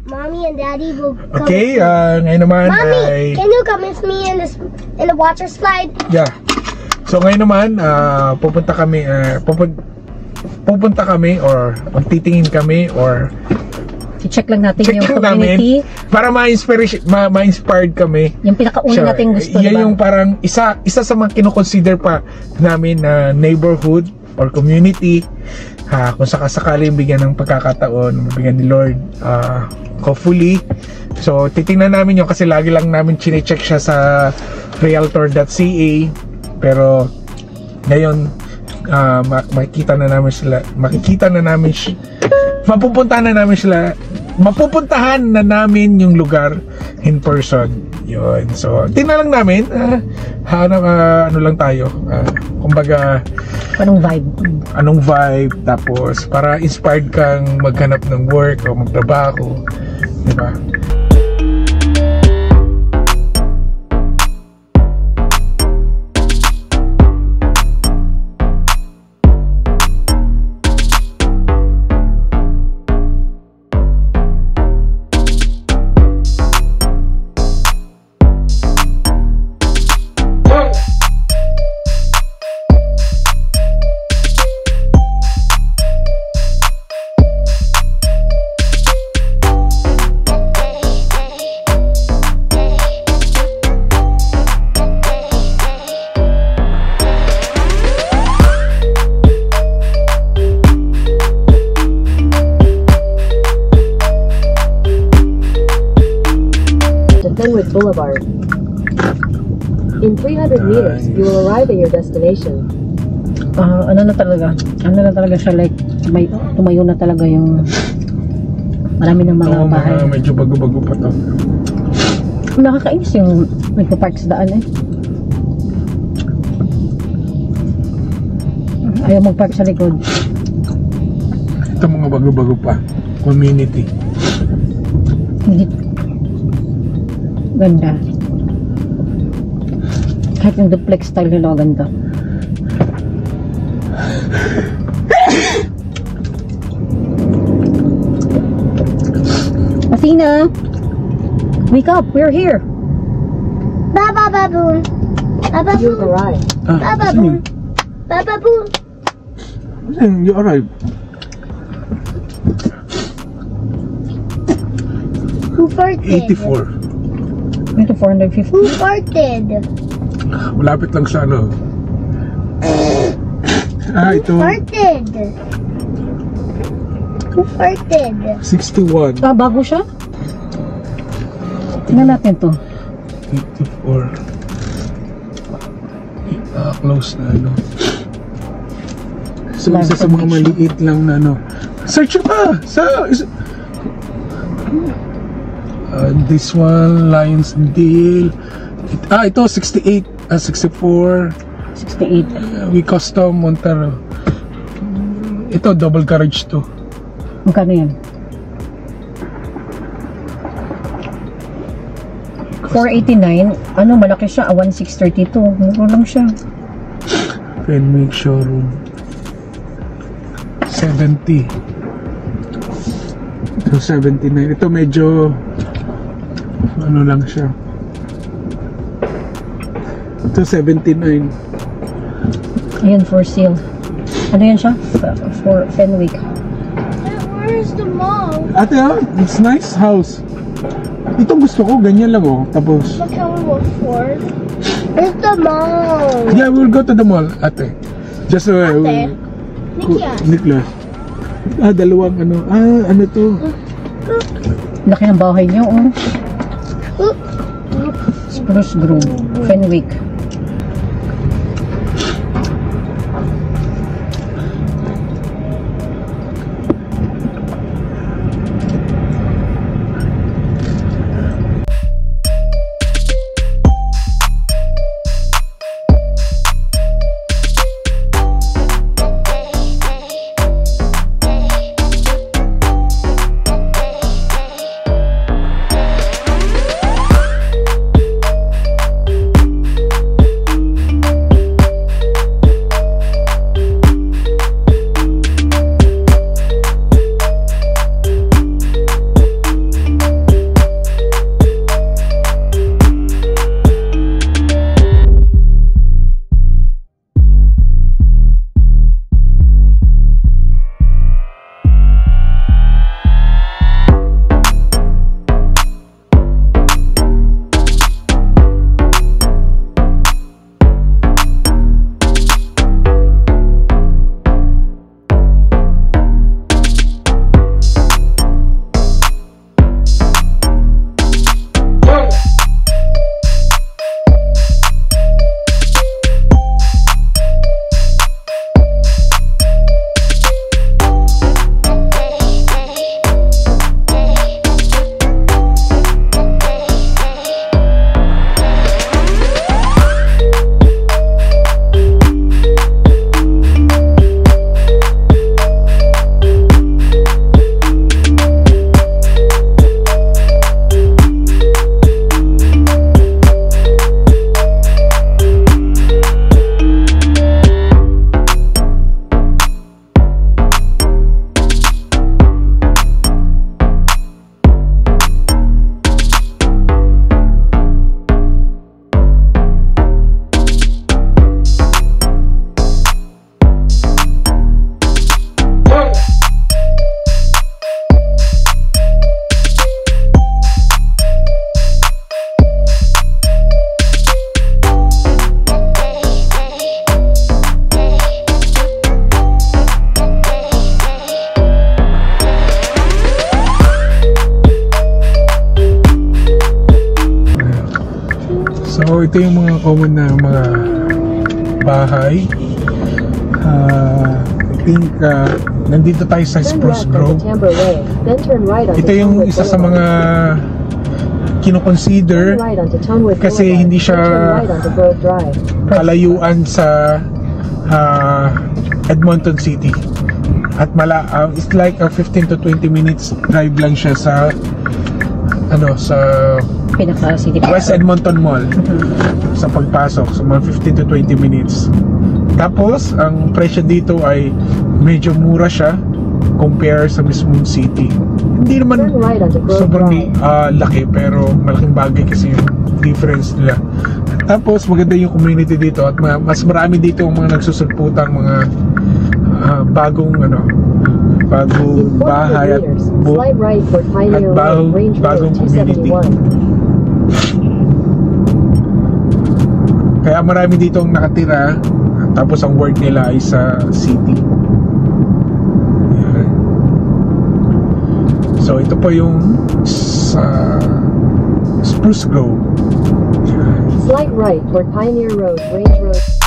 Mommy and Daddy will come. Okay, ngayon naman Mommy, ay... can you come with me in the water slide? Yeah. So ngayon naman, pupunta kami or magtitingin kami or I-check lang natin yung community. Para ma-inspired kami. Yung pinakauna nating gusto, yan diba? yung parang isa sa mga kinoconsider pa namin na neighborhood or community. Kung sakasakaling bigyan ng pagkakataon, bigyan ni Lord, hopefully. So titingnan namin yun kasi lagi lang namin chine-check siya sa realtor.ca, pero ngayon makikita na namin sila, mapupuntahan na namin yung lugar in person. Yun. So tingnan lang namin ano lang tayo, kumbaga anong vibe, tapos para inspired kang maghanap ng work o magtrabaho, di ba? Fenwick Boulevard. In 300 meters, you will arrive at your destination. Ano na talaga siya, like tumayo na talaga yung marami ng mga bahay. Medyo bago-bago pa to. Nakakainis yung nagpa-park sa daan eh. Ayaw mag-park sa likod. Ito mga bago-bago pa. Community. Hindi. Ganda. Kahit yung duplex style nila, ganda. Athena! Wake up! We're here! Baba baboon. Baba You've boon. arrived. Baba boon. Baba boon. You arrived. Who farted? 84. Ito 450. Who farted? Malapit lang sa ano. Ito. Who farted? Who farted? 61. Bago siya? Tingnan natin to. 84. Close na ano. So isa sa mga maliit lang na ano. Search pa! This one, Lionsdale. Ito 68, 64. 68. We custom Montero. Ito double carriage to. Magkano yan? 489. Ano, malaki siya. 1632. Mura lang siya. Fenwick showroom. 70. Ito 79. Ito medyo ano lang siya. Ito 79. Ayan, for sale. Ano yan siya? For Fenwick. Where's the mall? Ate, it's nice house. Ito gusto ko, ganyan lang oh. Tapos Look how we will afford. Where's the mall? yeah, we'll go to the mall, ate. Just Ate? Nicholas. Dalawang ano. Ano to? Laki ng bahay niyo, oh. Spruce Grove, Fenwick. So ito yung mga common na mga bahay. I think nandito tayo sa Turn Spruce left Grove. onto Tamber Way, then turn right onto Ito yung Tonewood isa sa Boulevard. mga kinoconsider Turn right onto Tonewood kasi Boulevard, hindi siya then turn right onto Grove Drive. kalayuan sa Edmonton City. At it's like a 15 to 20 minutes drive lang siya sa sa Pinaka-city. West Edmonton Mall. Sa pagpasok, sa mga 15 to 20 minutes. Tapos, ang presyo dito ay medyo mura siya compare sa mismong city. Hindi naman Turn right onto Grove sobrang Drive. laki, pero malaking bagay kasi yung difference nila. Tapos, maganda yung community dito at mas marami dito ang mga nagsusulputang mga bagong In 400 bahay at meters, slide right for Pioneer Road, Range Road bagong community. 271. Kaya marami dito ang nakatira. Tapos ang work nila ay sa city. Ayan. So ito po yung sa Spruce Grove. Ayan. Slide right for Pioneer Road, Range Road.